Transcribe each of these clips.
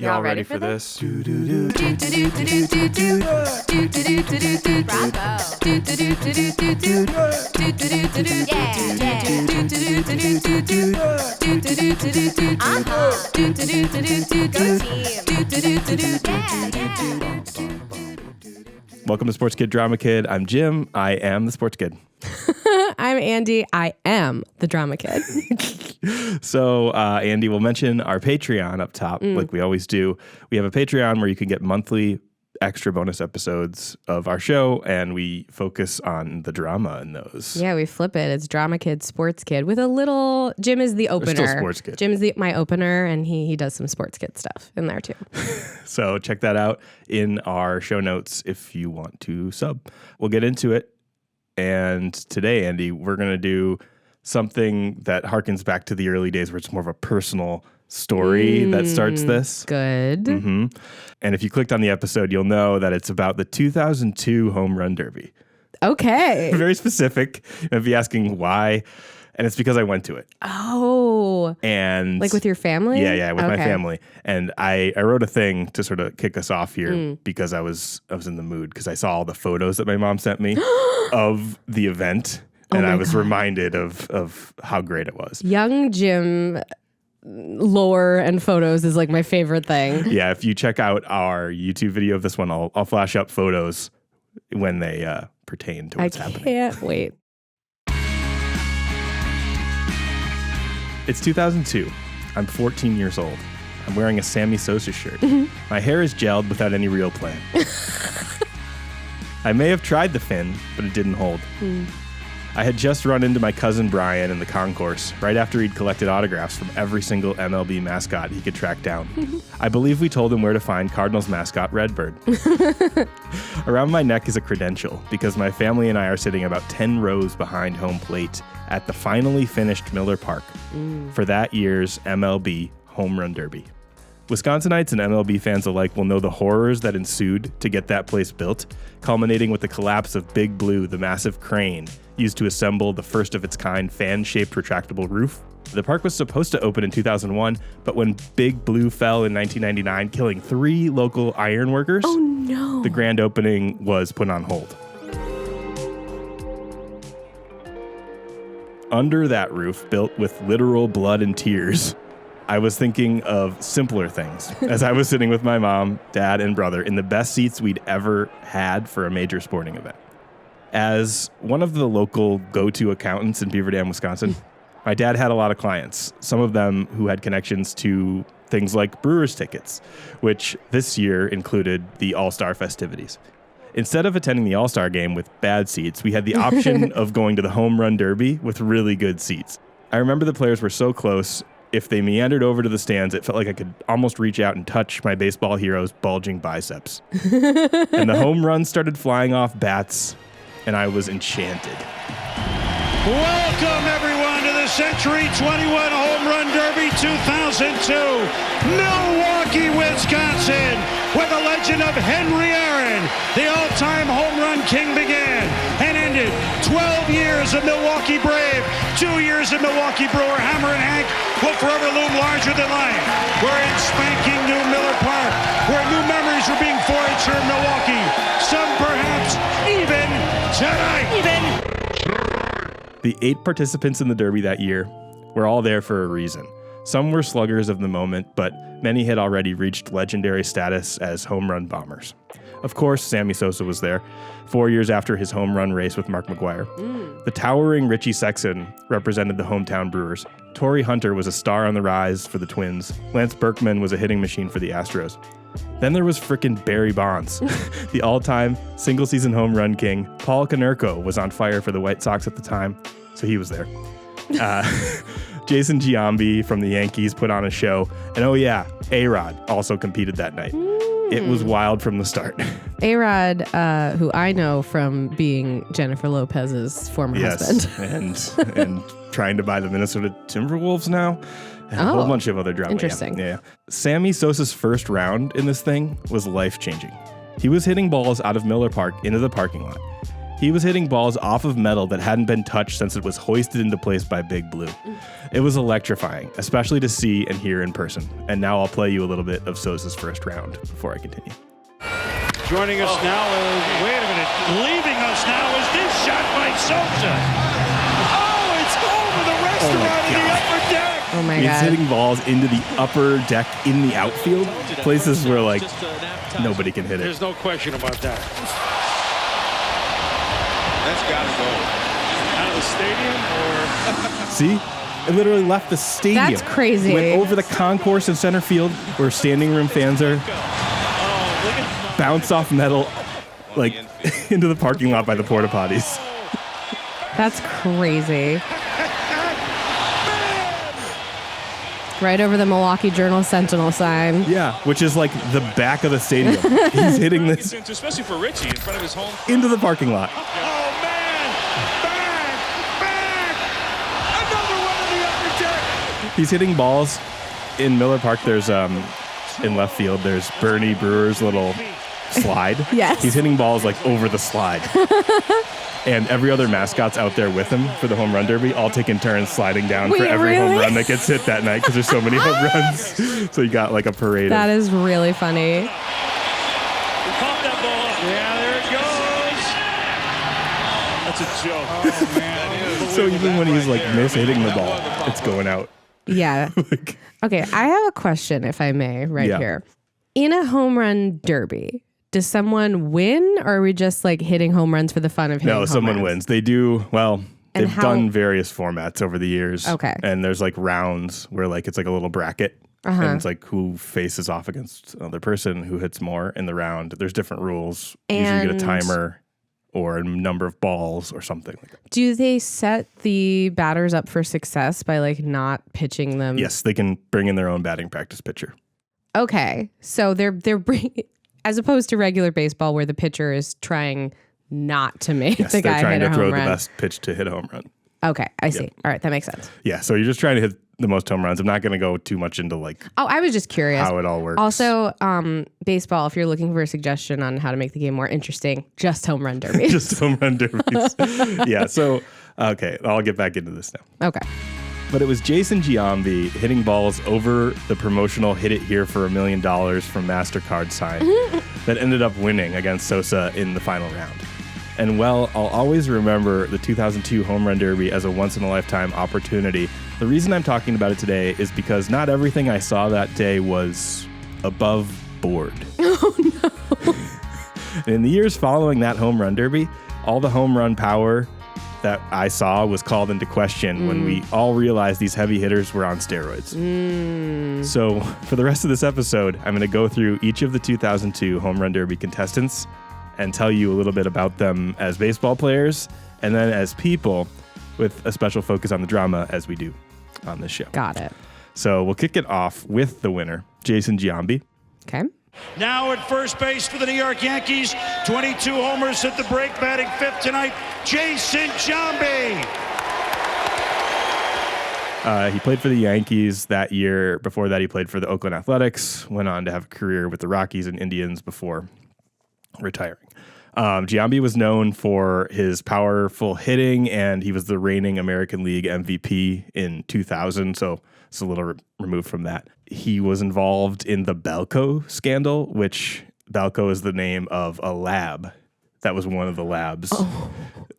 Y'all ready for this? Yeah. Welcome to Sports Kid Drama Kid. I'm Jim. I am the Sports Kid. I'm Andi. I am the Drama Kid. So, Andi will mention our Patreon up top, like we always do. We have a Patreon where you can get monthly extra bonus episodes of our show, and we focus on the drama in those. Yeah, we flip it. It's Drama Kid, Sports Kid with a little... Jim is the opener. Still Sports Kid. Jim is my opener, and he does some Sports Kid stuff in there, too. So check that out in our show notes if you want to sub. We'll get into it. And today, Andi, we're going to do something that harkens back to the early days where it's more of a personal story that starts this. Good. Mm-hmm. And if you clicked on the episode, you'll know that it's about the 2002 Home Run Derby. Okay. Very specific. You'll be asking why. And it's because I went to it. Oh. And like with your family? Yeah, with my family. And I wrote a thing to sort of kick us off here because I was in the mood because I saw all the photos that my mom sent me of the event. And I was reminded of how great it was. Young Jim lore and photos is like my favorite thing. Yeah, if you check out our YouTube video of this one, I'll flash up photos when they pertain to what's happening. I can't wait. It's 2002. I'm 14 years old. I'm wearing a Sammy Sosa shirt. My hair is gelled without any real plan. I may have tried the fin, but it didn't hold. I had just run into my cousin Brian in the concourse right after he'd collected autographs from every single MLB mascot he could track down. I believe we told him where to find Cardinals mascot Redbird. Around my neck is a credential because my family and I are sitting about 10 rows behind home plate at the finally finished Miller Park for that year's MLB Home Run Derby. Wisconsinites and MLB fans alike will know the horrors that ensued to get that place built, culminating with the collapse of Big Blue, the massive crane used to assemble the first of its kind fan-shaped retractable roof. The park was supposed to open in 2001, but when Big Blue fell in 1999, killing 3 local iron workers, the grand opening was put on hold. Under that roof, built with literal blood and tears, I was thinking of simpler things as I was sitting with my mom, dad, and brother in the best seats we'd ever had for a major sporting event. As one of the local go-to accountants in Beaver Dam, Wisconsin, my dad had a lot of clients, some of them who had connections to things like Brewers tickets, which this year included the All-Star festivities. Instead of attending the All-Star game with bad seats, we had the option of going to the Home Run Derby with really good seats. I remember the players were so close. If they meandered over to the stands, it felt like I could almost reach out and touch my baseball hero's bulging biceps. And the home runs started flying off bats, and I was enchanted. Welcome, everyone, to the Century 21 Home Run Derby 2002, Milwaukee, Wisconsin, where the legend of Henry Aaron, the all-time home run king, began and ended. 12 years of Milwaukee Brave, 2 years of Milwaukee Brewer. Hammer and Hank will forever loom larger than life. We're in spanking new Miller Park, where new memories are being forged here in Milwaukee. Some perhaps even tonight. The 8 participants in the Derby that year were all there for a reason. Some were sluggers of the moment, but many had already reached legendary status as home run bombers. Of course, Sammy Sosa was there, 4 years after his home run race with Mark McGwire. The towering Richie Sexson represented the hometown Brewers. Torrey Hunter was a star on the rise for the Twins. Lance Berkman was a hitting machine for the Astros. Then there was frickin' Barry Bonds, the all-time single-season home run king. Paul Konerko was on fire for the White Sox at the time, so he was there. Jason Giambi from the Yankees put on a show. And oh yeah, A-Rod also competed that night. It was wild from the start. A-Rod, who I know from being Jennifer Lopez's former husband. and trying to buy the Minnesota Timberwolves now. And a whole bunch of other drama. Interesting. Yeah. Sammy Sosa's first round in this thing was life-changing. He was hitting balls out of Miller Park into the parking lot. He was hitting balls off of metal that hadn't been touched since it was hoisted into place by Big Blue. It was electrifying, especially to see and hear in person. And now I'll play you a little bit of Sosa's first round before I continue. Joining us now is, wait a minute, leaving us now is this shot by Sosa. Oh, it's over the restaurant in the upper deck. Oh my He's God. hitting balls into the upper deck in the outfield, places where like nobody can hit it. There's no question about that. That's got to go. Out of the stadium or? See? It literally left the stadium. That's crazy. Went over the concourse in center field where standing room fans are. Bounced off metal like into the parking lot by the porta potties. That's crazy. Right over the Milwaukee Journal-Sentinel sign. Yeah, which is like the back of the stadium. He's hitting this Especially for Richie in front of his home. into the parking lot. Oh, man! Back! Another one in the upper deck! He's hitting balls in Miller Park. There's in left field. There's Bernie Brewer's little slide. Yes. He's hitting balls like over the slide. And every other mascot's out there with him for the home run derby, all taking turns sliding down for Wait, every really? home run that gets hit that night because there's so many home runs. So you got like a parade. That is really funny. He caught that ball. Yeah, there it goes. That's a joke. Oh, man. So even when he's like mishitting the ball, it's going out. Yeah. Okay, I have a question, if I may, right Yeah. here. In a home run derby, does someone win, or are we just like hitting home runs for the fun of hitting home No, someone runs? wins. They do, well, And they've how- done various formats over the years. Okay. And there's like rounds where like it's like a little bracket. Uh-huh. And it's like who faces off against another person, who hits more in the round. There's different rules. Usually you get a And- timer or a number of balls or something like that. Do they set the batters up for success by like not pitching them? Yes, they can bring in their own batting practice pitcher. Okay, so they're bringing, as opposed to regular baseball where the pitcher is trying not to make Yes, the they're guy trying hit a to throw home the run. best pitch to hit a home run. Okay, I see. All right, that makes sense. Yeah, so you're just trying to hit the most home runs. I'm not going to go too much into like Oh, I was just curious. how it all works. Also, baseball, if you're looking for a suggestion on how to make the game more interesting, just home run derby. just home run derbies. Yeah, so, okay, I'll get back into this now. Okay. But it was Jason Giambi hitting balls over the promotional "Hit It Here for $1 million" from MasterCard sign that ended up winning against Sosa in the final round. And well, I'll always remember the 2002 Home Run Derby as a once-in-a-lifetime opportunity. The reason I'm talking about it today is because not everything I saw that day was above board. Oh, no. And in the years following that Home Run Derby, all the home run power that I saw was called into question when we all realized these heavy hitters were on steroids. So for the rest of this episode, I'm going to go through each of the 2002 Home Run Derby contestants and tell you a little bit about them as baseball players and then as people, with a special focus on the drama as we do on this show. Got it. So we'll kick it off with the winner, Jason Giambi. Okay. Now at first base for the New York Yankees, 22 homers at the break, batting fifth tonight, Jason Giambi. He played for the Yankees that year. Before that, he played for the Oakland Athletics, went on to have a career with the Rockies and Indians before retiring. Giambi was known for his powerful hitting, and he was the reigning American League MVP in 2000, so it's a little removed from that. He was involved in the Balco scandal, which Balco is the name of a lab. That was one of the labs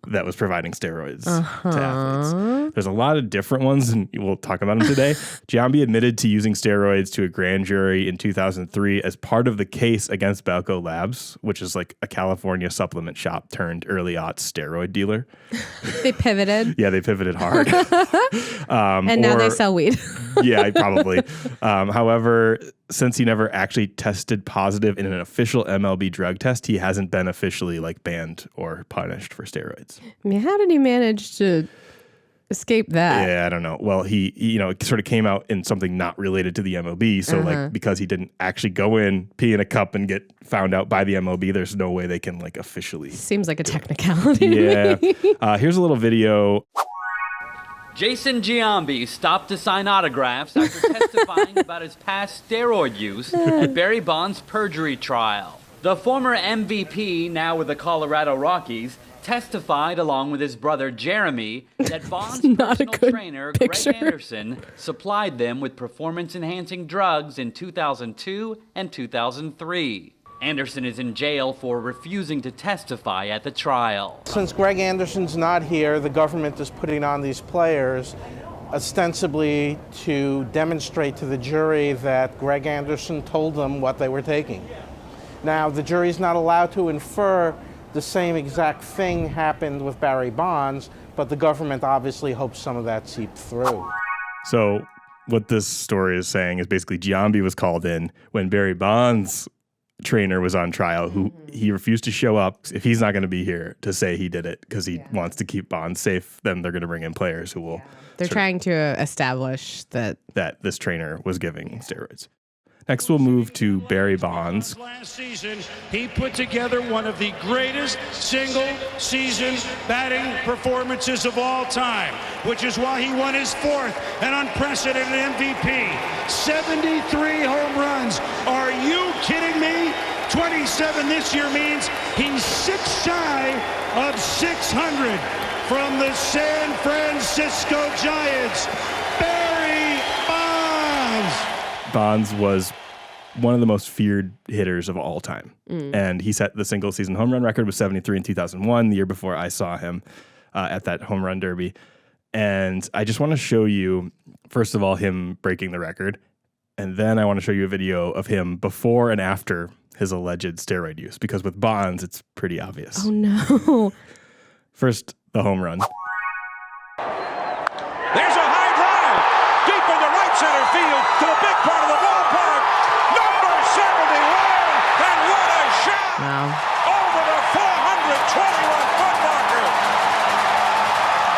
that was providing steroids to athletes. There's a lot of different ones, and we'll talk about them today. Giambi admitted to using steroids to a grand jury in 2003 as part of the case against Balco Labs, which is like a California supplement shop turned early aughts steroid dealer. They pivoted. Yeah, they pivoted hard. And now they sell weed. Yeah, probably. However, since he never actually tested positive in an official MLB drug test, he hasn't been officially like banned or punished for steroids. I mean, how did he manage to escape that? Yeah, I don't know. Well, he sort of came out in something not related to the MLB. So like because he didn't actually go in, pee in a cup and get found out by the MLB, there's no way they can like officially. Seems like a technicality. Yeah. to me. Here's a little video. Jason Giambi stopped to sign autographs after testifying about his past steroid use at Barry Bonds' perjury trial. The former MVP, now with the Colorado Rockies, testified along with his brother Jeremy that Bond's not a personal good trainer, picture. Greg Anderson, supplied them with performance-enhancing drugs in 2002 and 2003. Anderson is in jail for refusing to testify at the trial. Since Greg Anderson's not here, the government is putting on these players ostensibly to demonstrate to the jury that Greg Anderson told them what they were taking. Now, the jury's not allowed to infer the same exact thing happened with Barry Bonds, but the government obviously hopes some of that seeped through. So what this story is saying is basically Giambi was called in when Barry Bonds' trainer was on trial, who he refused to show up. If he's not going to be here to say he did it because he wants to keep Bonds safe, then they're going to bring in players who will. They're trying to establish that this trainer was giving steroids. Next, we'll move to Barry Bonds. Last season, he put together one of the greatest single-season batting performances of all time, which is why he won his fourth and unprecedented MVP. 73 home runs. Are you kidding me? 27 this year means he's 6 shy of 600 from the San Francisco Giants. Barry Bonds. Bonds was one of the most feared hitters of all time. And he set the single season home run record with 73 in 2001, the year before I saw him at that home run derby. And I just want to show you, first of all, him breaking the record. And then I want to show you a video of him before and after his alleged steroid use, because with Bonds, it's pretty obvious. Oh, no. First, the home run. There's a high drive deep into right center field to the big part of the ballpark. Number 71, and what a shot! Wow. Over the 421-foot marker.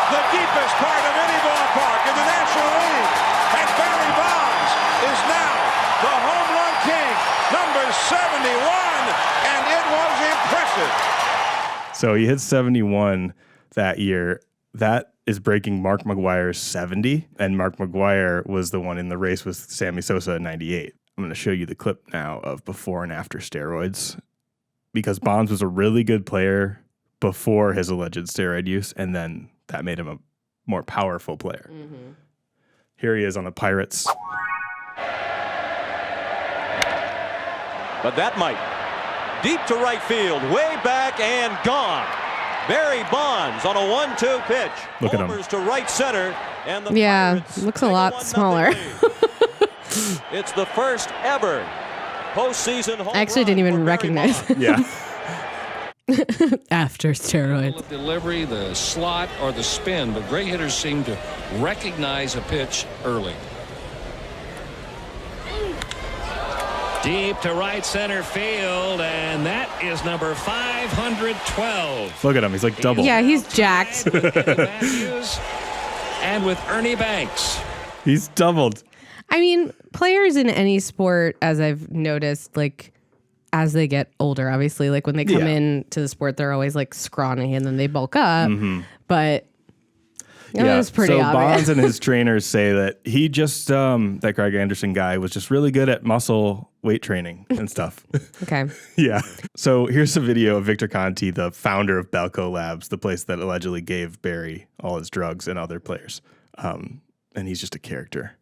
The deepest part of any ballpark in the National League. And Barry Bonds is now the home run king, number 71, and it was impressive. So he hit 71 that year. That is breaking Mark McGwire's 70, and Mark McGwire was the one in the race with Sammy Sosa in 98. I'm going to show you the clip now of before and after steroids, because Bonds was a really good player before his alleged steroid use, and then that made him a more powerful player. Here he is on the Pirates. But that might. Deep to right field, way back and gone. Barry Bonds on a 1-2 pitch. Look at him. Homers to right center, and the Yeah, Pirates looks a lot take 1-0 smaller. lead. It's the first ever postseason home I actually didn't run even for Barry recognize Bonds. Yeah. after steroids. Delivery, the slot, or the spin, but great hitters seem to recognize a pitch early. Deep to right center field, and that is number 512. Look at him. He's like double. Yeah, he's jacked. Matthews and with Ernie Banks. He's doubled. I mean, players in any sport, as I've noticed, like as they get older, obviously, like when they come into the sport, they're always like scrawny and then they bulk up. But it was pretty so obvious. Bonds and his trainers say that he just, that Greg Anderson guy was just really good at muscle weight training and stuff. Okay. Yeah. So here's a video of Victor Conti, the founder of Balco Labs, the place that allegedly gave Barry all his drugs and other players. And he's just a character.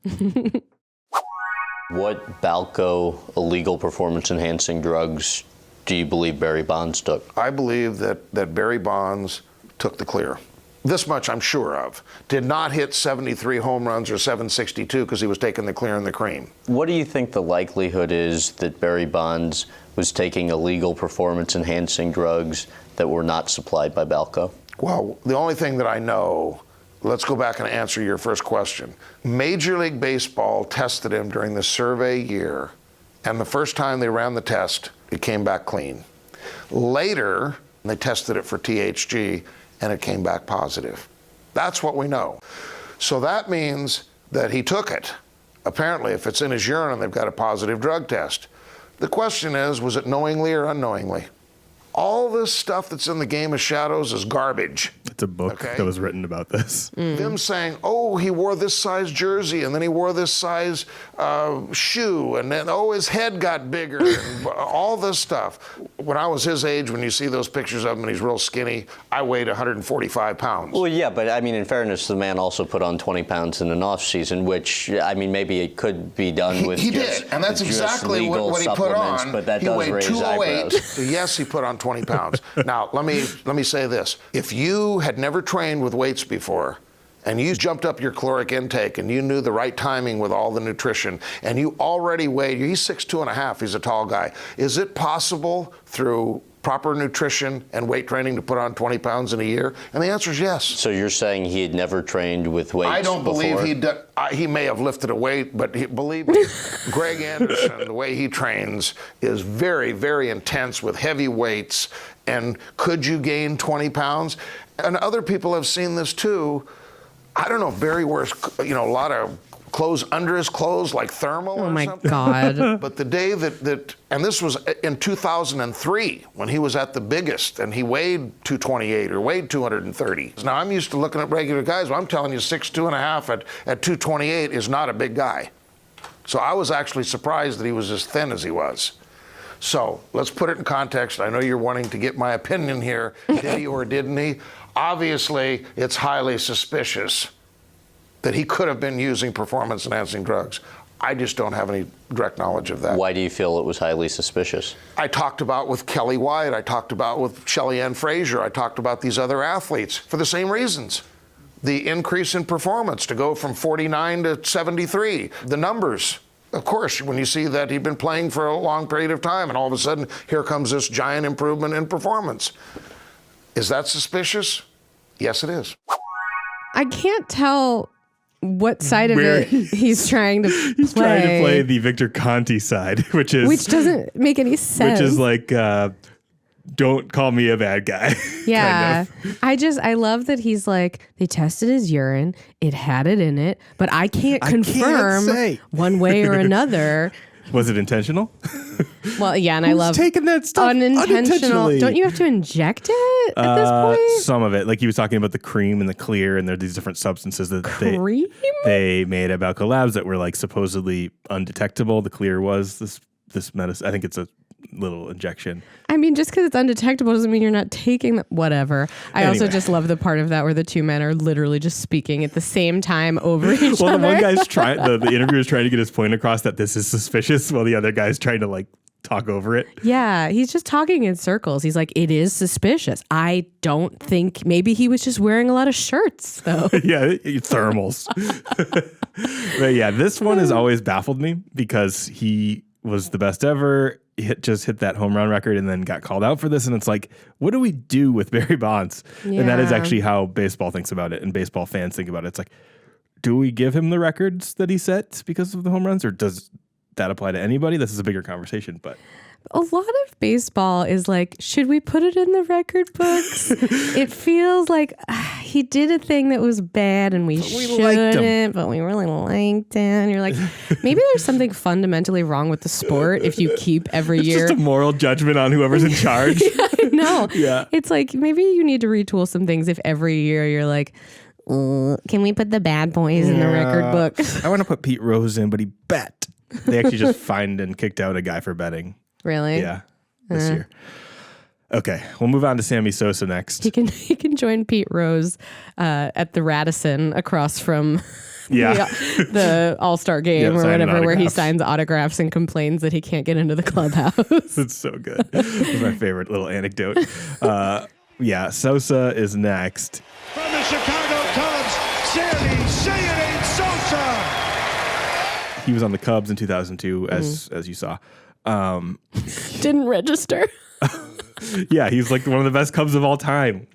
What Balco illegal performance-enhancing drugs do you believe Barry Bonds took? I believe that Barry Bonds took the clear. This much I'm sure of. Did not hit 73 home runs or 762 because he was taking the clear and the cream. What do you think the likelihood is that Barry Bonds was taking illegal performance-enhancing drugs that were not supplied by Balco? Well, the only thing that I know, let's go back and answer your first question. Major League Baseball tested him during the survey year, and the first time they ran the test, it came back clean. Later, they tested it for THG, and it came back positive. That's what we know. So that means that he took it. Apparently, if it's in his urine, they've got a positive drug test. The question is, was it knowingly or unknowingly? All this stuff that's in the game of shadows is garbage. It's a book that was written about this. Them saying, oh, he wore this size jersey, and then he wore this size shoe, and then, oh, his head got bigger, and all this stuff. When I was his age, when you see those pictures of him and he's real skinny, I weighed 145 pounds. Well, yeah, but I mean, in fairness, the man also put on 20 pounds in an off season, which, I mean, maybe it could be done with He did, and that's exactly what he put on. But that he does weighed raise 208. eyebrows. Yes, he put on 20 pounds. Now, let me say this. If you had never trained with weights before, and you jumped up your caloric intake, and you knew the right timing with all the nutrition, and you already weighed, he's 6'2.5", he's a tall guy. Is it possible through proper nutrition and weight training to put on 20 pounds in a year? And the answer is yes. So you're saying he had never trained with weights I don't before? believe he may have lifted a weight, but believe me, Greg Anderson, the way he trains is very, very intense with heavy weights. And could you gain 20 pounds? And other people have seen this too. I don't know if Barry wears, a lot of clothes under his clothes, like thermal or something. Oh, my God. But the day that, and this was in 2003, when he was at the biggest, and he weighed 228 or weighed 230. Now, I'm used to looking at regular guys, but I'm telling you 6'2.5" at 228 is not a big guy. So I was actually surprised that he was as thin as he was. So let's put it in context. I know you're wanting to get my opinion here. Did he or didn't he? Obviously, it's highly suspicious that he could have been using performance-enhancing drugs. I just don't have any direct knowledge of that. Why do you feel it was highly suspicious? I talked about with Kelly White, I talked about with Shelly Ann Frazier, I talked about these other athletes for the same reasons. The increase in performance to go from 49 to 73, the numbers. Of course, when you see that he'd been playing for a long period of time and all of a sudden here comes this giant improvement in performance. Is that suspicious? Yes, it is. I can't tell what side of it he's trying to play. He's trying to play the Victor Conti side, which doesn't make any sense. Which is like, don't call me a bad guy. Yeah. Kind of. I love that he's like, they tested his urine, it had it in it, but I can't confirm one way or another. Was it intentional? Well, yeah, and I love taking that stuff unintentionally. Don't you have to inject it at this point? Some of it, like he was talking about the cream and the clear, and there are these different substances that they made at Balco Labs that were like supposedly undetectable. The clear was this medicine. I think it's a little injection. I mean, just because it's undetectable doesn't mean you're not taking whatever. I also just love the part of that where the two men are literally just speaking at the same time over each other. Well, the one guy's trying, the interviewer's trying to get his point across that this is suspicious, while the other guy's trying to like talk over it. Yeah, he's just talking in circles. He's like, it is suspicious. I don't think, maybe he was just wearing a lot of shirts though. Yeah, thermals. But yeah, this one has always baffled me because he was the best ever. Just hit that home run record and then got called out for this. And it's like, what do we do with Barry Bonds? Yeah. And that is actually how baseball thinks about it and baseball fans think about it. It's like, do we give him the records that he set because of the home runs, or does that apply to anybody? This is a bigger conversation, but a lot of baseball is like, should we put it in the record books? It feels like he did a thing that was bad and we shouldn't, but we really liked it. And you're like, maybe there's something fundamentally wrong with the sport if you keep every year. It's just a moral judgment on whoever's in charge. Yeah, I know. Yeah. It's like, maybe you need to retool some things if every year you're like, can we put the bad boys in the record books? I want to put Pete Rose in, but he bet. They actually just fined and kicked out a guy for betting. Really? Yeah, this year. Okay, we'll move on to Sammy Sosa next. He can join Pete Rose at the Radisson across from the All-Star game or whatever, where he signs autographs and complains that he can't get into the clubhouse. It's so good. It's my favorite little anecdote. Sosa is next. From the Chicago Cubs, Sammy "Say It Ain't Sosa." He was on the Cubs in 2002, as you saw. Didn't register. Yeah, he's like one of the best Cubs of all time.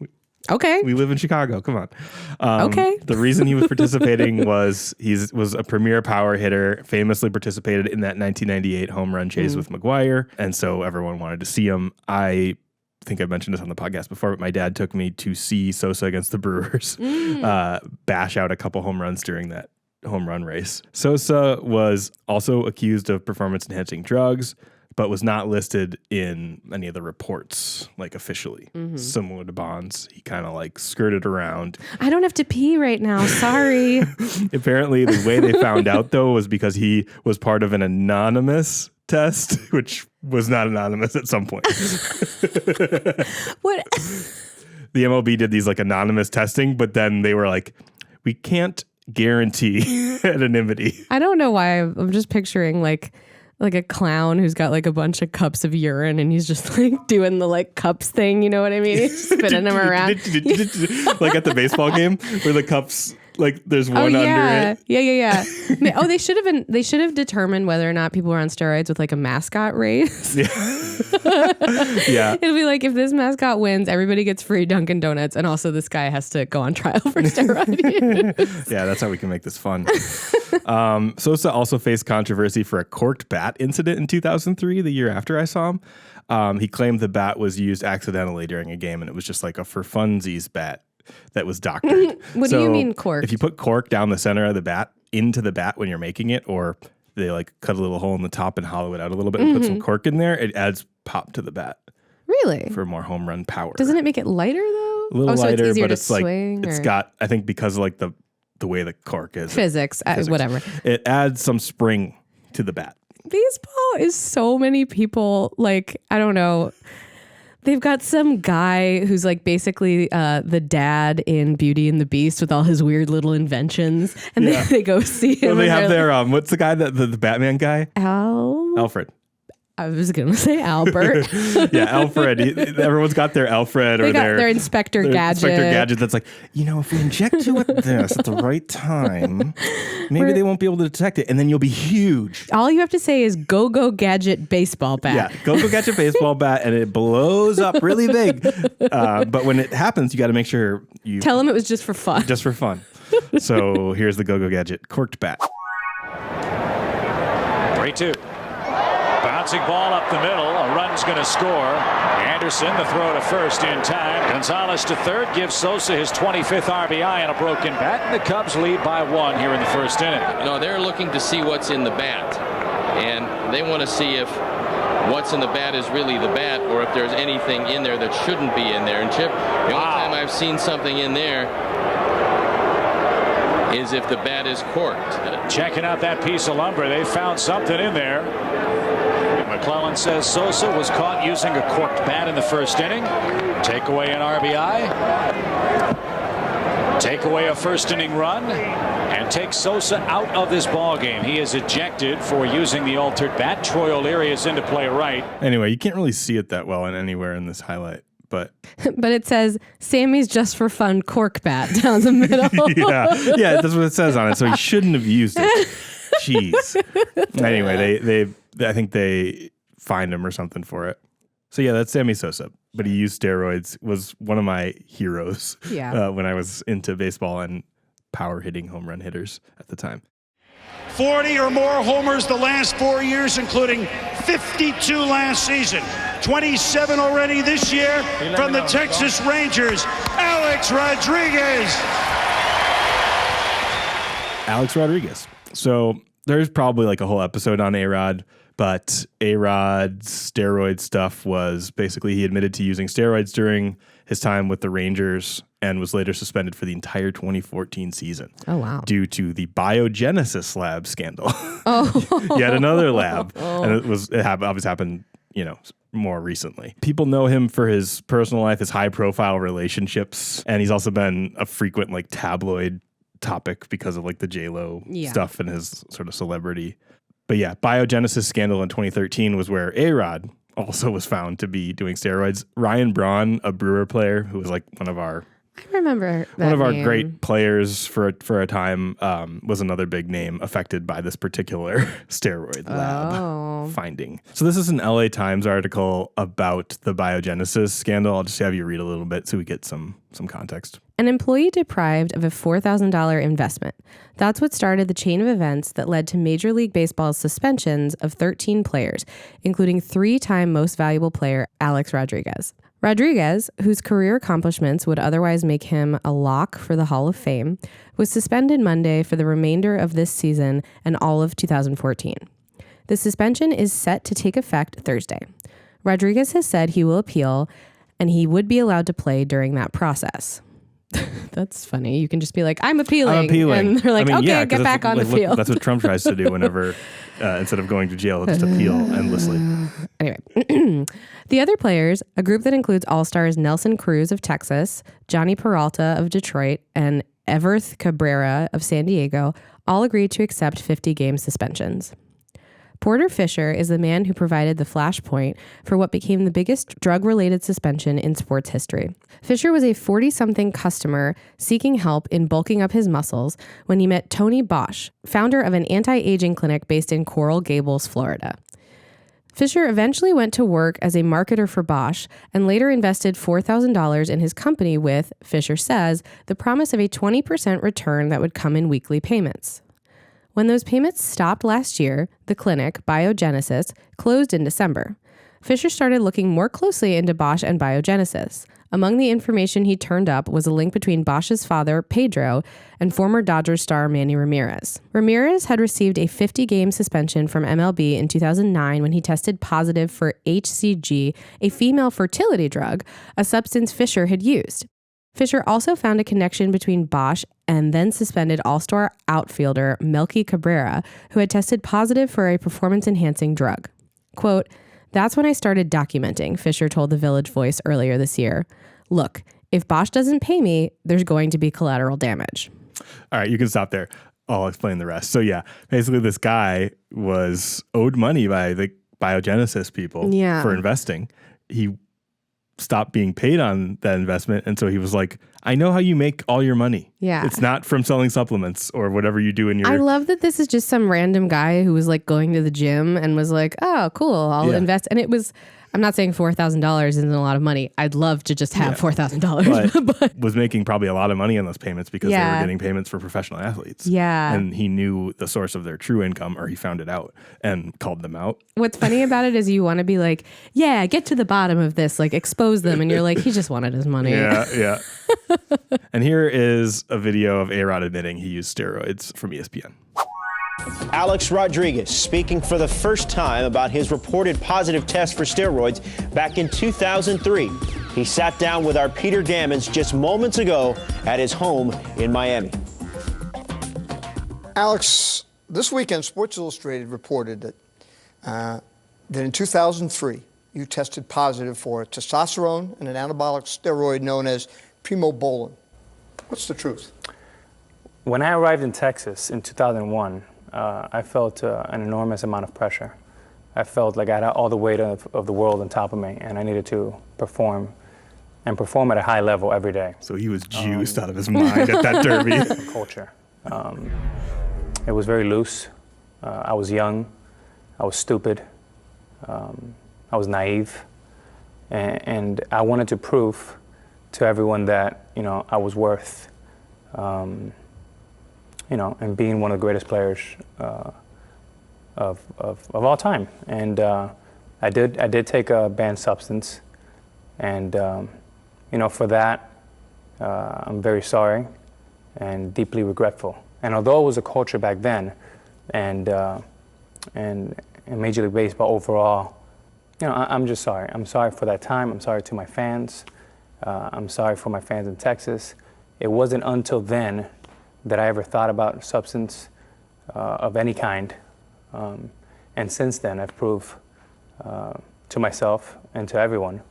Okay. We live in Chicago. Come on. Okay. The reason he was participating was he was a premier power hitter, famously participated in that 1998 home run chase with McGwire, and so everyone wanted to see him. I think I mentioned this on the podcast before, but my dad took me to see Sosa against the Brewers bash out a couple home runs during that home run race. Sosa was also accused of performance-enhancing drugs, but was not listed in any of the reports, like officially. Similar to Bonds, he kind of like skirted around. I don't have to pee right now. Sorry. Apparently, the way they found out, though, was because he was part of an anonymous test, which was not anonymous at some point. What? The MLB did these like anonymous testing, but then they were like, we can't guarantee anonymity. I don't know why. I'm just picturing like a clown who's got like a bunch of cups of urine and he's just like doing the like cups thing. You know what I mean? He's spinning them around. Like at the baseball game where the cups, like there's one under it. Yeah. Oh, they should have determined whether or not people were on steroids with like a mascot race. Yeah. It'll be like, if this mascot wins, everybody gets free Dunkin' Donuts, and also this guy has to go on trial for steroids. Yeah, that's how we can make this fun. Sosa also faced controversy for a corked bat incident in 2003, the year after I saw him. He claimed the bat was used accidentally during a game, and it was just like a for funsies bat that was doctored. What do you mean corked? If you put cork down the center of the bat into the bat when you're making it, or they like cut a little hole in the top and hollow it out a little bit and put some cork in there, it adds pop to the bat. Really? For more home run power. Doesn't it make it lighter though? A little lighter, it's but it's like swing, it's got, I think because of like the way the cork is. Physics, whatever. It adds some spring to the bat. Baseball is so many people, like, I don't know. They've got some guy who's like basically the dad in Beauty and the Beast with all his weird little inventions. And they go see him. Well, they have their, what's the guy, the Batman guy? Alfred. I was going to say Albert. Yeah, Alfred. Everyone's got their Alfred or their Inspector Gadget. Inspector Gadget that's like, if we inject you with this at the right time, maybe they won't be able to detect it, and then you'll be huge. All you have to say is Go-Go Gadget baseball bat. Yeah, Go-Go Gadget baseball bat, and it blows up really big. But when it happens, you got to make sure you... Tell them it was just for fun. Just for fun. So here's the Go-Go Gadget corked bat. 3-2. Bouncing ball up the middle. A run's going to score. Anderson, the throw to first in time. Gonzalez to third gives Sosa his 25th RBI and a broken bat. And the Cubs lead by 1 here in the first inning. No, they're looking to see what's in the bat. And they want to see if what's in the bat is really the bat or if there's anything in there that shouldn't be in there. And Chip, the only time I've seen something in there is if the bat is corked. Checking out that piece of lumber. They found something in there. McClellan says Sosa was caught using a corked bat in the first inning. Take away an RBI. Take away a first inning run. And take Sosa out of this ball game. He is ejected for using the altered bat. Troy O'Leary is into play right. Anyway, you can't really see it that well in anywhere in this highlight. But it says Sammy's just for fun cork bat down the middle. yeah, that's what it says on it. So he shouldn't have used it. Jeez. Anyway, I think they fined him or something for it. So yeah, that's Sammy Sosa. But he used steroids. Was one of my heroes. Yeah. When I was into baseball and power hitting home run hitters at the time. 40 or more homers the last 4 years, including 52 last season. 27 already this year from the Texas Rangers, Alex Rodriguez. Alex Rodriguez. So there's probably like a whole episode on A-Rod, but A-Rod's steroid stuff was basically he admitted to using steroids during his time with the Rangers and was later suspended for the entire 2014 season. Oh, wow. Due to the Biogenesis lab scandal. Oh. Yet another lab. Oh. And it obviously happened, more recently. People know him for his personal life, his high-profile relationships, and he's also been a frequent like tabloid topic because of like the J-Lo stuff and his sort of celebrity. But yeah, Biogenesis scandal in 2013 was where A-Rod also was found to be doing steroids. Ryan Braun, a Brewer player who was like one of our great players for a time, was another big name affected by this particular steroid lab finding. So this is an LA Times article about the Biogenesis scandal. I'll just have you read a little bit so we get some context. An employee deprived of a $4,000 investment. That's what started the chain of events that led to Major League Baseball's suspensions of 13 players, including 3-time most valuable player Alex Rodriguez. Rodriguez, whose career accomplishments would otherwise make him a lock for the Hall of Fame, was suspended Monday for the remainder of this season and all of 2014. The suspension is set to take effect Thursday. Rodriguez has said he will appeal and he would be allowed to play during that process. That's funny. You can just be like, I'm appealing. And they're like, okay, get back on the field. That's what Trump tries to do whenever, instead of going to jail, he'll just appeal endlessly. Anyway, the other players, a group that includes All-Stars Nelson Cruz of Texas, Johnny Peralta of Detroit, and Everth Cabrera of San Diego, all agreed to accept 50-game suspensions. Porter Fisher is the man who provided the flashpoint for what became the biggest drug-related suspension in sports history. Fisher was a 40-something customer seeking help in bulking up his muscles when he met Tony Bosch, founder of an anti-aging clinic based in Coral Gables, Florida. Fisher eventually went to work as a marketer for Bosch and later invested $4,000 in his company with, Fisher says, the promise of a 20% return that would come in weekly payments. When those payments stopped last year, the clinic, Biogenesis, closed in December. Fisher started looking more closely into Bosch and Biogenesis. Among the information he turned up was a link between Bosch's father, Pedro, and former Dodgers star Manny Ramirez. Ramirez had received a 50-game suspension from MLB in 2009 when he tested positive for HCG, a female fertility drug, a substance Fisher had used. Fisher also found a connection between Bosch and then suspended All-Star outfielder Melky Cabrera, who had tested positive for a performance-enhancing drug. Quote, "That's when I started documenting," Fisher told the Village Voice earlier this year. "Look, if Bosch doesn't pay me, there's going to be collateral damage." All right, you can stop there. I'll explain the rest. So yeah, basically this guy was owed money by the Biogenesis people for investing. He stopped being paid on that investment. And so he was like, I know how you make all your money. Yeah. It's not from selling supplements or whatever you do in your... I love that this is just some random guy who was like going to the gym and was like, oh, cool, I'll invest. And it was, I'm not saying $4,000 isn't a lot of money. I'd love to just have $4,000. But was making probably a lot of money on those payments because they were getting payments for professional athletes. Yeah. And he knew the source of their true income, or he found it out and called them out. What's funny about it is you want to be like, yeah, get to the bottom of this, like expose them. And you're like, he just wanted his money. Yeah. And here is a video of A-Rod admitting he used steroids from ESPN. Alex Rodriguez speaking for the first time about his reported positive test for steroids back in 2003. He sat down with our Peter Gammons just moments ago at his home in Miami. Alex, this weekend Sports Illustrated reported that in 2003 you tested positive for testosterone and an anabolic steroid known as primobolan. What's the truth? When I arrived in Texas in 2001, I felt an enormous amount of pressure. I felt like I had all the weight of the world on top of me, and I needed to perform at a high level every day. So he was juiced out of his mind at that derby. Culture. It was very loose. I was young. I was stupid. I was naive. And I wanted to prove to everyone that, I was worth and being one of the greatest players of all time. And I did take a banned substance, and for that, I'm very sorry and deeply regretful. And although it was a culture back then, and in Major League Baseball overall, I'm just sorry. I'm sorry for that time. I'm sorry to my fans. I'm sorry for my fans in Texas. It wasn't until then that I ever thought about substance of any kind. And since then, I've proved to myself and to everyone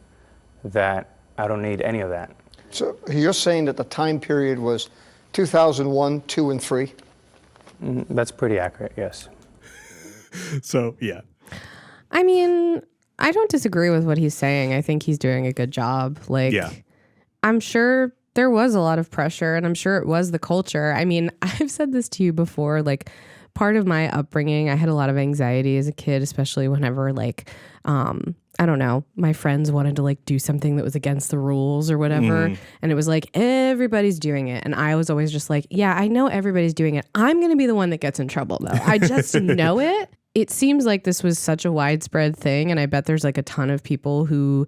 that I don't need any of that. So you're saying that the time period was 2001, 2, and 3? That's pretty accurate, yes. So, yeah. I mean, I don't disagree with what he's saying. I think he's doing a good job. I'm sure there was a lot of pressure, and I'm sure it was the culture. I mean, I've said this to you before, part of my upbringing, I had a lot of anxiety as a kid, especially whenever I don't know, my friends wanted to do something that was against the rules or whatever. And it was everybody's doing it. And I was always just yeah, I know everybody's doing it. I'm going to be the one that gets in trouble though. I just know it. It seems like this was such a widespread thing. And I bet there's a ton of people who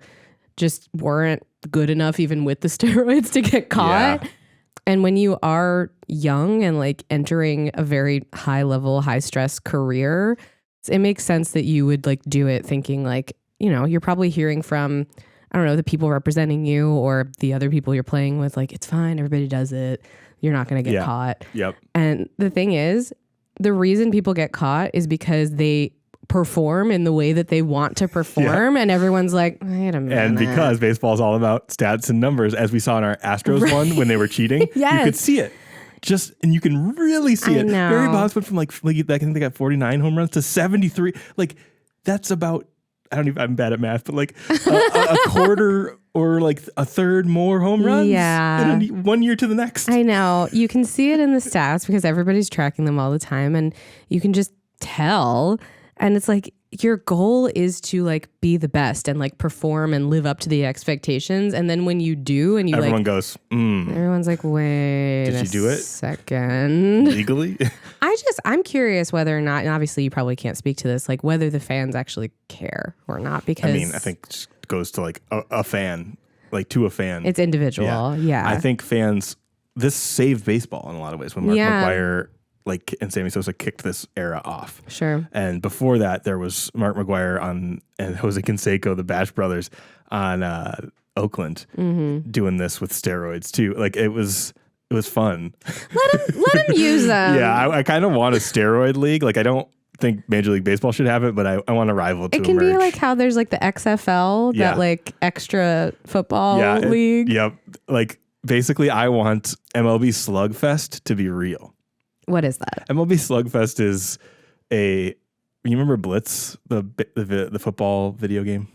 just weren't good enough even with the steroids to get caught. Yeah. And when you are young and entering a very high level, high stress career, it makes sense that you would like do it thinking like, you know, you're probably hearing from, I don't know, the people representing you or the other people you're playing with, like, it's fine, everybody does it. You're not going to get caught. Yep. And the thing is, the reason people get caught is because they perform in the way that they want to perform. And everyone's like, wait a minute. And because baseball is all about stats and numbers, as we saw in our Astros one when they were cheating, you could see it. And you can really see it. know. Barry Bonds went from like I think they got 49 home runs to 73. Like that's about, I'm bad at math, but like a quarter or like a third more home runs in one year to the next. I know. You can see it in the stats because everybody's tracking them all the time and you can just tell. And it's like your goal is to like be the best and like perform and live up to the expectations. And then when you do and you everyone goes, everyone's like, wait, did you do it? Second. Legally? I'm curious whether or not, and obviously you probably can't speak to this, like whether the fans actually care or not, because I mean, I think it goes to like a fan, like to a fan. It's individual. Yeah. I think fans, this saved baseball in a lot of ways when Mark McGwire and Sammy Sosa kicked this era off. Sure. And before that, there was Mark McGwire and Jose Canseco, the Bash brothers, on Oakland, doing this with steroids too. Like it was fun. Let him use them. Yeah, I kind of want a steroid league. Like I don't think Major League Baseball should have it, but I want a rival to emerge. It can be like how there's like the XFL, that like extra football league. Yep. Like basically, I want MLB Slugfest to be real. What is that? MLB Slugfest is you remember Blitz, the football video game?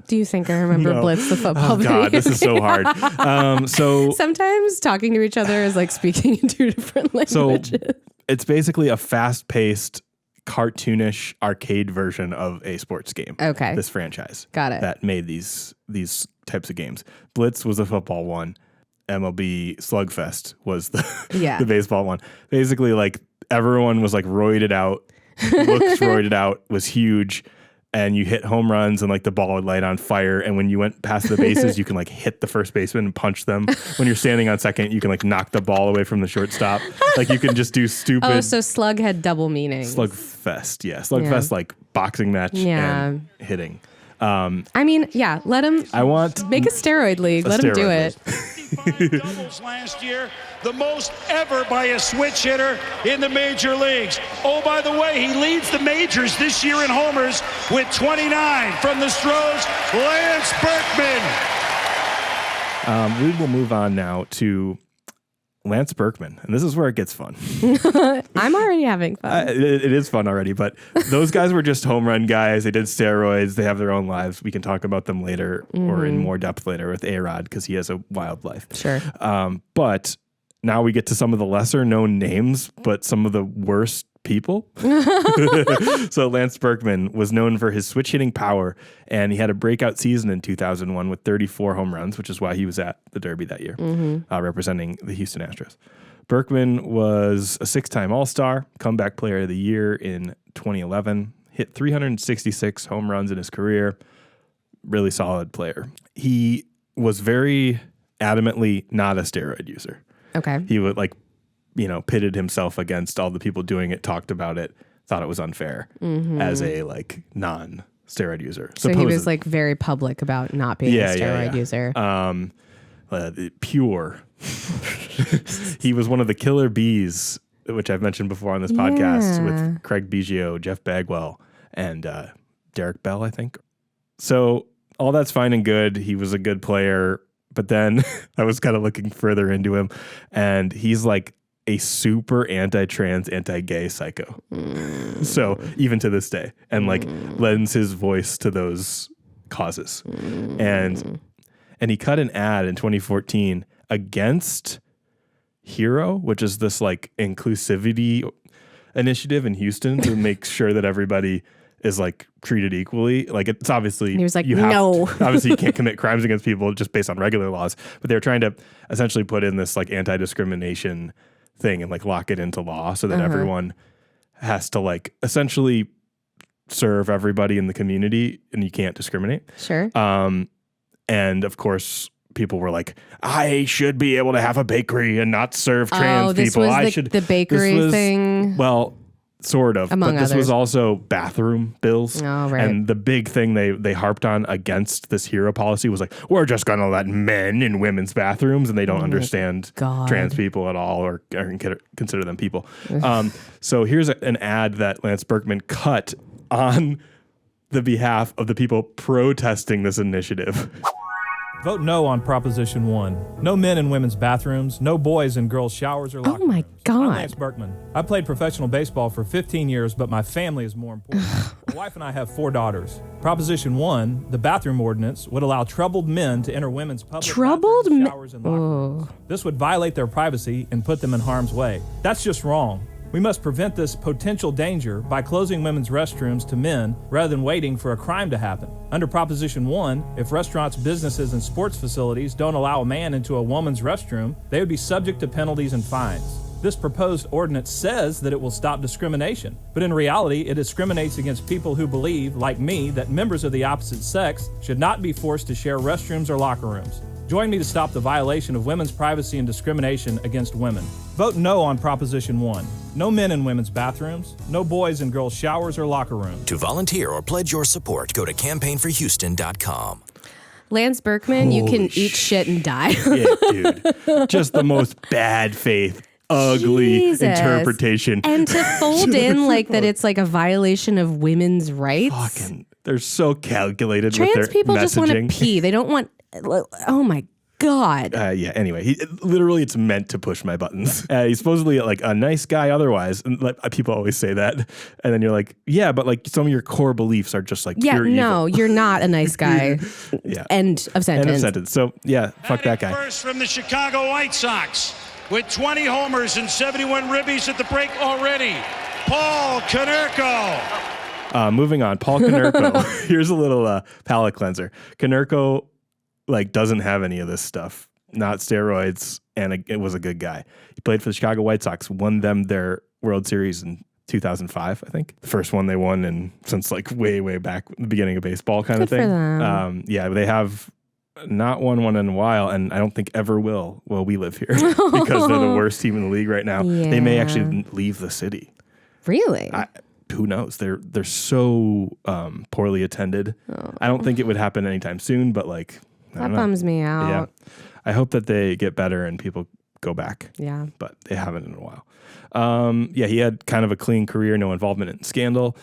Do you think I remember Blitz, the football video game? God, this is so hard. So sometimes talking to each other is like speaking in two different languages. So it's basically a fast-paced, cartoonish arcade version of a sports game. Okay. This franchise. Got it. That made these types of games. Blitz was a football one. MLB Slugfest was the baseball one. Basically, like everyone was like roided out, looks roided out, was huge, and you hit home runs and like the ball would light on fire. And when you went past the bases, you can like hit the first baseman and punch them. When you're standing on second, you can like knock the ball away from the shortstop. Like you can just do stupid. Oh, so slug had double meaning. Slugfest, yeah. Slugfest, like boxing match and hitting. I mean, let him. I want make a steroid league. Let him do it. Doubles last year, the most ever by a switch hitter in the major leagues. Oh, by the way, he leads the majors this year in homers with 29 from the Stros, Lance Berkman. We will move on now to Lance Berkman, and this is where it gets fun. I'm already having fun. It is fun already, but those guys were just home run guys. They did steroids. They have their own lives. We can talk about them later or in more depth later with A-Rod because he has a wild life. Sure. But now we get to some of the lesser known names, but some of the worst people. So Lance Berkman was known for his switch hitting power, and he had a breakout season in 2001 with 34 home runs, which is why he was at the Derby that year, representing the Houston Astros. Berkman was a 6-time All-Star, comeback player of the year in 2011, hit 366 home runs in his career. Really solid player. He was very adamantly not a steroid user. Okay. He would pitted himself against all the people doing it, talked about it, thought it was unfair as a non-steroid user. So he was like very public about not being a steroid user. Pure. He was one of the killer bees, which I've mentioned before on this podcast with Craig Biggio, Jeff Bagwell, and Derek Bell, I think. So all that's fine and good. He was a good player, but then I was kind of looking further into him, and he's like a super anti-trans, anti-gay psycho. So even to this day, and like lends his voice to those causes. And he cut an ad in 2014 against Hero, which is this like inclusivity initiative in Houston to make sure that everybody is like treated equally. Like it's obviously he was like, no. Obviously you can't commit crimes against people just based on regular laws, but they're trying to essentially put in this like anti-discrimination thing and like lock it into law so that everyone has to like essentially serve everybody in the community and you can't discriminate. Sure. And of course people were like, I should be able to have a bakery and not serve trans this people. Was the bakery thing. Well, Sort of. Among but this others. was also bathroom bills. Oh, right. And the big thing they harped on against this hero policy was like, we're just going to let men in women's bathrooms, and they don't understand trans people at all or consider them people. So here's an ad that Lance Berkman cut on the behalf of the people protesting this initiative. Vote no on Proposition 1. No men in women's bathrooms, no boys in girls' showers or locker rooms. Oh my God. I'm Lance Berkman. I played professional baseball for 15 years, but my family is more important. My wife and I have 4 daughters. Proposition 1, the bathroom ordinance, would allow troubled men to enter women's public bathrooms, showers, and locker rooms. This would violate their privacy and put them in harm's way. That's just wrong. We must prevent this potential danger by closing women's restrooms to men rather than waiting for a crime to happen. Under Proposition 1, if restaurants, businesses, and sports facilities don't allow a man into a woman's restroom, they would be subject to penalties and fines. This proposed ordinance says that it will stop discrimination, but in reality, it discriminates against people who believe, like me, that members of the opposite sex should not be forced to share restrooms or locker rooms. Join me to stop the violation of women's privacy and discrimination against women. Vote no on Proposition 1. No men in women's bathrooms, no boys in girls' showers or locker rooms. To volunteer or pledge your support, go to campaignforhouston.com. Lance Berkman, you can eat shit and die. Yeah, dude. Just the most bad faith, ugly interpretation. And to fold in like that it's like a violation of women's rights. They're so calculated Trans with their people messaging. just want to pee. They don't want, oh my God. Yeah, anyway, literally it's meant to push my buttons. He's supposedly like a nice guy otherwise. And like, people always say that. And then you're like, yeah, but like some of your core beliefs are just like pure no, evil. you're not a nice guy. Yeah. End of sentence. End of sentence. So yeah, fuck that guy. First from the Chicago White Sox with 20 homers and 71 ribbies at the break already, Paul Konerko. Moving on, Paul Konerko. Here's a little palate cleanser. Konerko doesn't have any of this stuff, not steroids, and it was a good guy. He played for the Chicago White Sox, won them their World Series in 2005, I think. The first one they won since like way, way back, the beginning of baseball kind of thing. For them. Yeah, they have not won one in a while, and I don't think ever will while we live here because they're the worst team in the league right now. Yeah. They may actually leave the city. Really? Who knows? They're so poorly attended. Oh. I don't think it would happen anytime soon, but that bums me out. Yeah. I hope that they get better and people go back. Yeah. But they haven't in a while. Yeah, he had kind of a clean career, no involvement in scandal.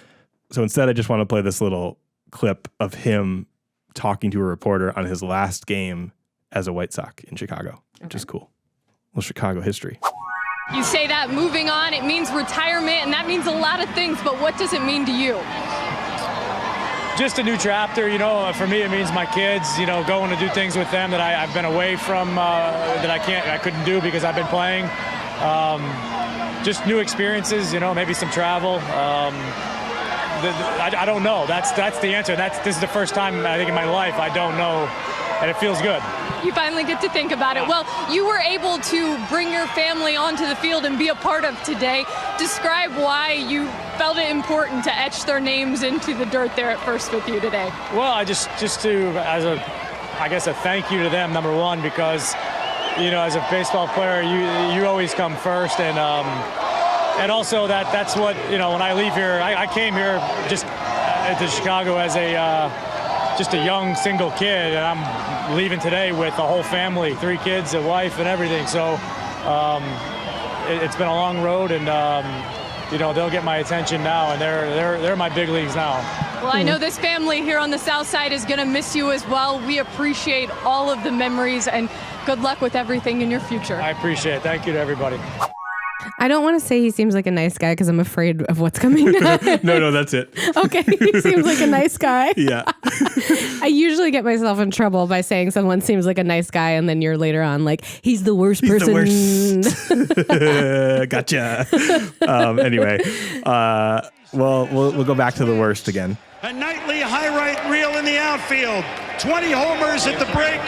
So instead, I just want to play this little clip of him talking to a reporter on his last game as a White Sox in Chicago, which is cool. Well, Chicago history. You say that moving on, it means retirement, and that means a lot of things, but what does it mean to you? Just a new chapter, for me it means my kids, going to do things with them that I've been away from, that I couldn't do because I've been playing. Just new experiences, maybe some travel. I don't know. That's the answer. This is the first time I think in my life I don't know, and it feels good. You finally get to think about it. Well, you were able to bring your family onto the field and be a part of today. Describe why you felt it important to etch their names into the dirt there at first with you today. Well, I just to, a thank you to them, number one, because, as a baseball player, you always come first, and also that's what, when I leave here, I came here just to Chicago as just a young single kid, and I'm leaving today with a whole family, 3 kids, a wife, and everything. So it's been a long road, and they'll get my attention now, and they're my big leagues now. Well, I know this family here on the South Side is going to miss you as well. We appreciate all of the memories, and good luck with everything in your future. I appreciate it. Thank you to everybody. I don't want to say he seems like a nice guy because I'm afraid of what's coming next. No, that's it. Okay, he seems like a nice guy. Yeah. I usually get myself in trouble by saying someone seems like a nice guy, and then you're later on like, he's the worst person. The worst. Gotcha. Anyway, we'll go back to the worst again. A nightly high right reel in the outfield. 20 homers at the break.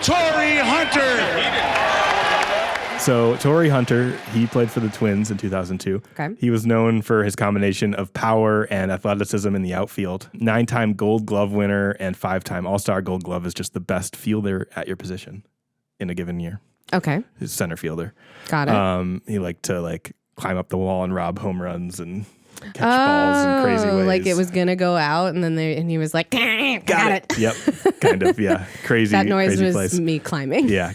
Torrey Hunter. So Torrey Hunter, he played for the Twins in 2002. Okay. He was known for his combination of power and athleticism in the outfield. 9-time Gold Glove winner and 5-time All-Star Gold Glove is just the best fielder at your position in a given year. Okay. He's center fielder. Got it. He liked to climb up the wall and rob home runs and catch balls in crazy ways. Like it was gonna go out, and he was like, got it. Yep, kind of. Yeah, crazy. That noise crazy was place. me climbing. Yeah.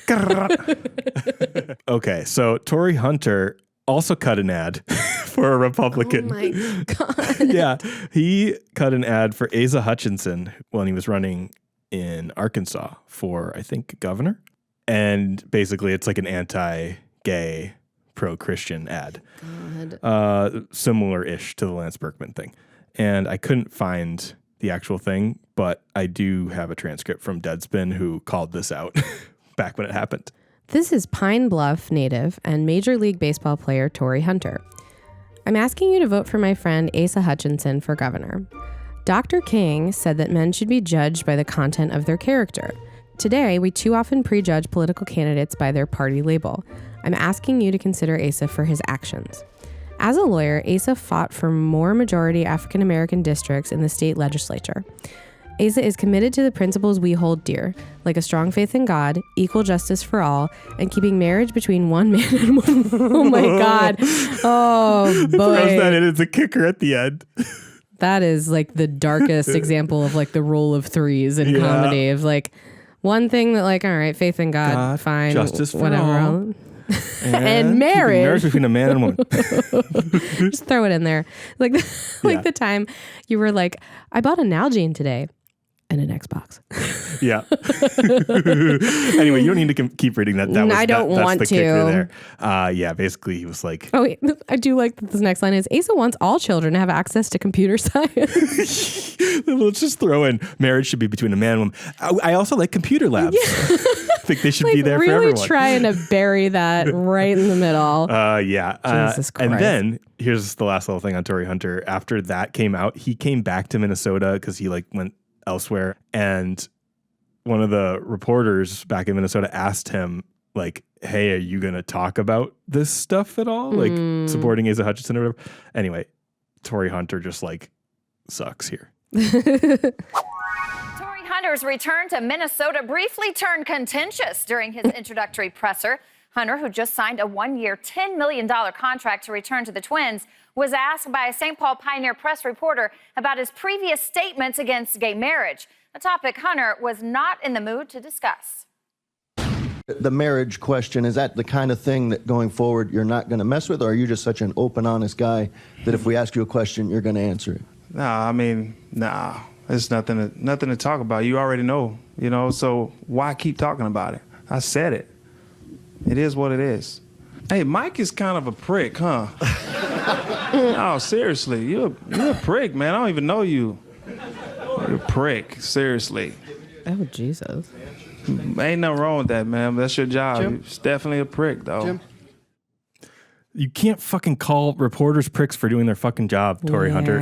Okay, so Tory Hunter also cut an ad for a Republican. Oh my God. Yeah, he cut an ad for Asa Hutchinson when he was running in Arkansas for, I think, governor. And basically, it's like an anti-gay, pro-Christian ad. Similar-ish to the Lance Berkman thing. And I couldn't find the actual thing, but I do have a transcript from Deadspin who called this out back when it happened. This is Pine Bluff native and Major League Baseball player Tory Hunter. I'm asking you to vote for my friend Asa Hutchinson for governor. Dr. King said that men should be judged by the content of their character. Today, we too often prejudge political candidates by their party label. I'm asking you to consider Asa for his actions. As a lawyer, Asa fought for more majority African American districts in the state legislature. Asa is committed to the principles we hold dear, like a strong faith in God, equal justice for all, and keeping marriage between one man and one. Oh my God. Oh boy. Throws that in as a kicker at the end. That is like the darkest example of like the rule of threes in comedy of like one thing that like, all right, faith in God, fine, justice for whatever. all. And marriage. Marriage between a man and a woman. Just throw it in there. Like the time you were like, I bought an Nalgene today and an Xbox. Yeah. Anyway, you don't need to keep reading that. I don't want that's the to. Kicker there. Yeah, basically he was like... Oh, wait. I do like that this next line is, Asa wants all children to have access to computer science. Let's just throw in marriage should be between a man and woman. I also like computer labs. Yeah. I think they should be there really for everyone. Trying to bury that right in the middle. Yeah. Jesus Christ. And then here's the last little thing on Tory Hunter. After that came out, he came back to Minnesota because he like went elsewhere. And one of the reporters back in Minnesota asked him like, hey, are you going to talk about this stuff at all? Like supporting Asa Hutchinson or whatever. Anyway, Tory Hunter just like sucks here. Hunter's return to Minnesota briefly turned contentious during his introductory presser. Hunter, who just signed a one-year, $10 million contract to return to the Twins, was asked by a St. Paul Pioneer Press reporter about his previous statements against gay marriage, a topic Hunter was not in the mood to discuss. The marriage question, is that the kind of thing that going forward you're not going to mess with, or are you just such an open, honest guy that if we ask you a question, you're going to answer it? Nah. There's nothing to talk about. You already know, so why keep talking about it? I said it. It is what it is. Hey, Mike is kind of a prick, huh? No, seriously, you're a prick, man. I don't even know you. You're a prick, seriously. Oh, Jesus. Ain't nothing wrong with that, man. That's your job. Jim? It's definitely a prick, though. Jim? You can't fucking call reporters pricks for doing their fucking job, Tory Hunter.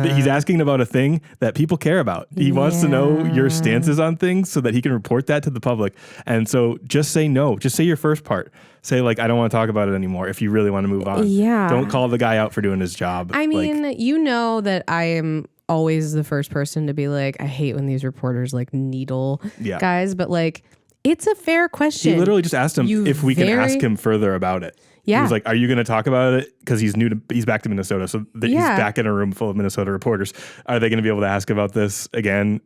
He's asking about a thing that people care about. He wants to know your stances on things so that he can report that to the public. And so just say no. Just say your first part. Say, like, I don't want to talk about it anymore if you really want to move on. Yeah. Don't call the guy out for doing his job. I mean, you know that I am always the first person to be like, I hate when these reporters like needle guys, but like, it's a fair question. He literally just asked him if we can ask him further about it. Yeah. He was like, are you going to talk about it? Because he's back to Minnesota. So he's back in a room full of Minnesota reporters. Are they going to be able to ask about this again?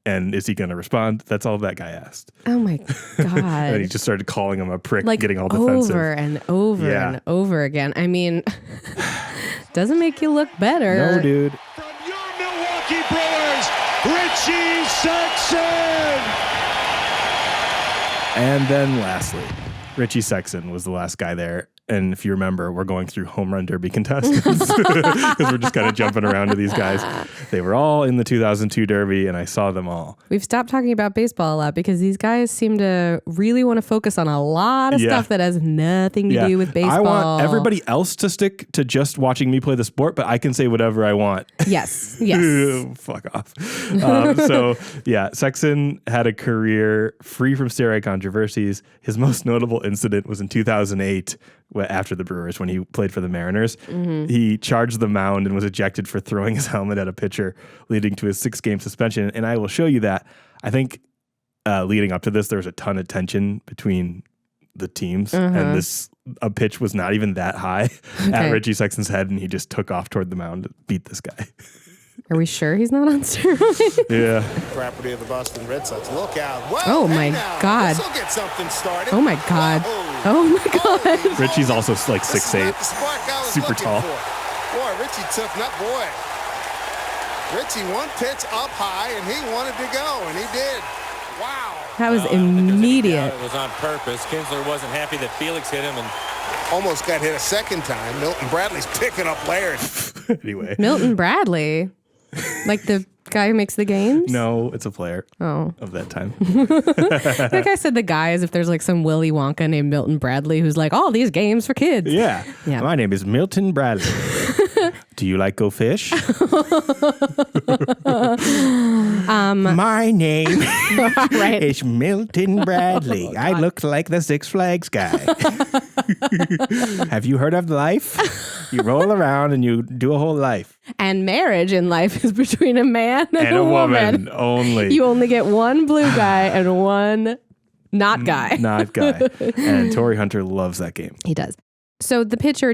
And is he going to respond? That's all that guy asked. Oh my God. And he just started calling him a prick, like getting all defensive. Over and over and over again. I mean, doesn't make you look better. No, dude. From your Milwaukee Brewers, Richie Sexson. And then lastly, Richie Sexson was the last guy there. And if you remember, we're going through home run derby contestants because we're just kind of jumping around to these guys. They were all in the 2002 Derby, and I saw them all. We've stopped talking about baseball a lot because these guys seem to really want to focus on a lot of stuff that has nothing to do with baseball. I want everybody else to stick to just watching me play the sport, but I can say whatever I want. Yes. Fuck off. Sexson had a career free from steroid controversies. His most notable incident was in 2008. After the Brewers, when he played for the Mariners, he charged the mound and was ejected for throwing his helmet at a pitcher, leading to his 6-game suspension. And I will show you that. I think leading up to this, there was a ton of tension between the teams, and a pitch was not even that high at Richie Sexton's head, and he just took off toward the mound to beat this guy. Are we sure he's not on steroids? Yeah. Property of the Boston Red Sox. Look out. Whoa, oh, my God. This'll get something started. Oh, my God. Oh, my God. Richie's also like 6'8", super tall. Boy, Richie took that boy. Richie one pitch up high, and he wanted to go, and he did. Wow. That was immediate. It was on purpose. Kinsler wasn't happy that Felix hit him and almost got hit a second time. Milton Bradley's picking up players. Anyway. Milton Bradley? Like the guy who makes the games? No, it's a player of that time. That guy said the guy as if there's like some Willy Wonka named Milton Bradley who's like, all these games for kids. Yeah. My name is Milton Bradley. Do you like go fish? My name is Milton Bradley. I look like the Six Flags guy. Have you heard of life? You roll around and you do a whole life. And marriage in life is between a man and a woman. Only. You only get one blue guy and one not guy. Not guy. And Torrey Hunter loves that game. He does. So the pitcher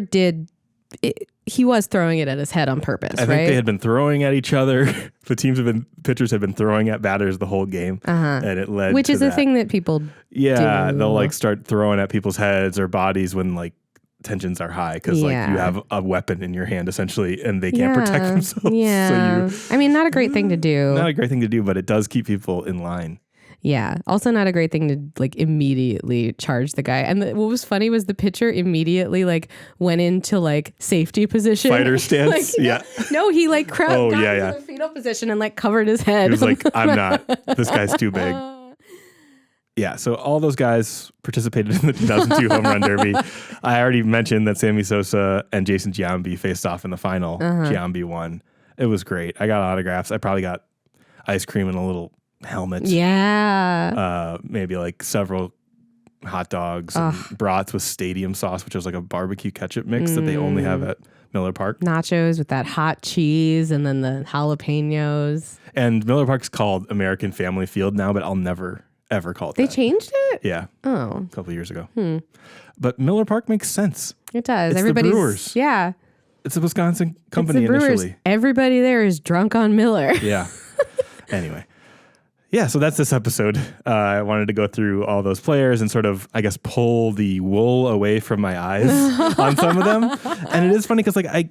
he was throwing it at his head on purpose, I think they had been throwing at each other. Pitchers had been throwing at batters the whole game. And it led Which to is a thing that people do. They'll like start throwing at people's heads or bodies when like tensions are high because like you have a weapon in your hand essentially and they can't protect themselves. Yeah. So I mean, not a great thing to do. Not a great thing to do, but it does keep people in line. Yeah. Also not a great thing to like immediately charge the guy. And what was funny was the pitcher immediately like went into like safety position. Fighter stance. No, he like got into yeah. the fetal position and like covered his head. He was like, I'm not. This guy's too big. Yeah, so all those guys participated in the 2002 Home Run Derby. I already mentioned that Sammy Sosa and Jason Giambi faced off in the final. Giambi won. It was great. I got autographs. I probably got ice cream in a little helmet. Yeah. Maybe like several hot dogs and brats with stadium sauce, which is like a barbecue ketchup mix that they only have at Miller Park. Nachos with that hot cheese and then the jalapenos. And Miller Park's called American Family Field now, but I'll never ever call it They that. changed it? Yeah. Oh. A couple years ago. But Miller Park makes sense. It does. It's Everybody's the Brewers. Yeah. It's a Wisconsin company it's the Brewers. initially. Everybody there is drunk on Miller. Yeah. Anyway. Yeah, so that's this episode. I wanted to go through all those players and sort of, I guess, pull the wool away from my eyes on some of them. And it is funny because, like, I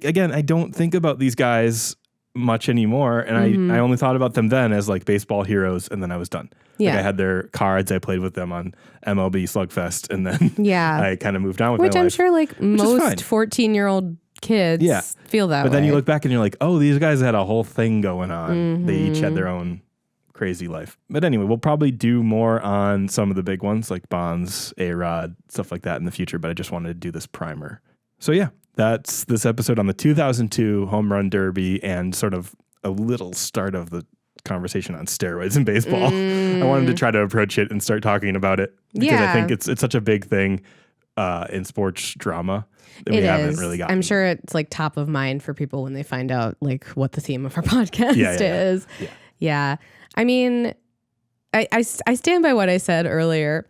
don't think about these guys much anymore. And I only thought about them then as, like, baseball heroes, and then I was done. Yeah. Like, I had their cards. I played with them on MLB Slugfest, and then I kind of moved on with Which my I'm life. sure, like, most 14-year-old kids feel that way. But then you look back and you're like, oh, these guys had a whole thing going on. They each had their own crazy life. But anyway, we'll probably do more on some of the big ones like Bonds, A-Rod, stuff like that in the future, but I just wanted to do this primer. So yeah, that's this episode on the 2002 Home Run Derby and sort of a little start of the conversation on steroids in baseball. I wanted to try to approach it and start talking about it because I think it's such a big thing in sports drama that we haven't really gotten. I'm sure it's like top of mind for people when they find out like what the theme of our podcast is. Yeah. I mean, I stand by what I said earlier.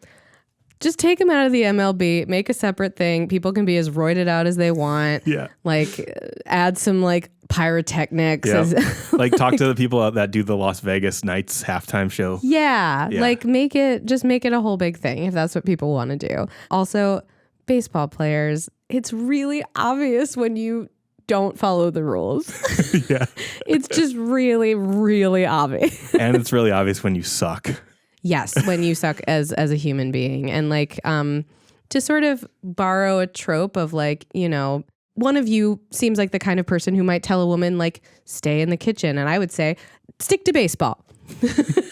Just take them out of the MLB, make a separate thing. People can be as roided out as they want. Yeah. Like add some like pyrotechnics. Yeah. Like talk to the people that do the Las Vegas Knights halftime show. Yeah. Like make it a whole big thing if that's what people want to do. Also, baseball players, it's really obvious when you don't follow the rules. It's just really, really obvious. And it's really obvious when you suck. Yes, when you suck as a human being. And like to sort of borrow a trope of like, you know, one of you seems like the kind of person who might tell a woman like stay in the kitchen, and I would say stick to baseball.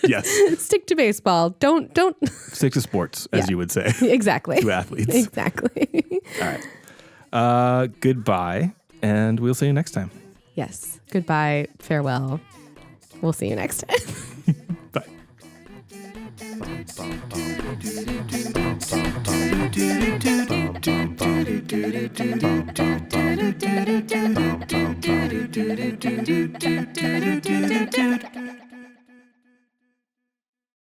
Yes. Stick to baseball. Don't stick to sports, as you would say. Exactly. To athletes. Exactly. All right. Goodbye. And we'll see you next time. Yes. Goodbye. Farewell. We'll see you next time. Bye.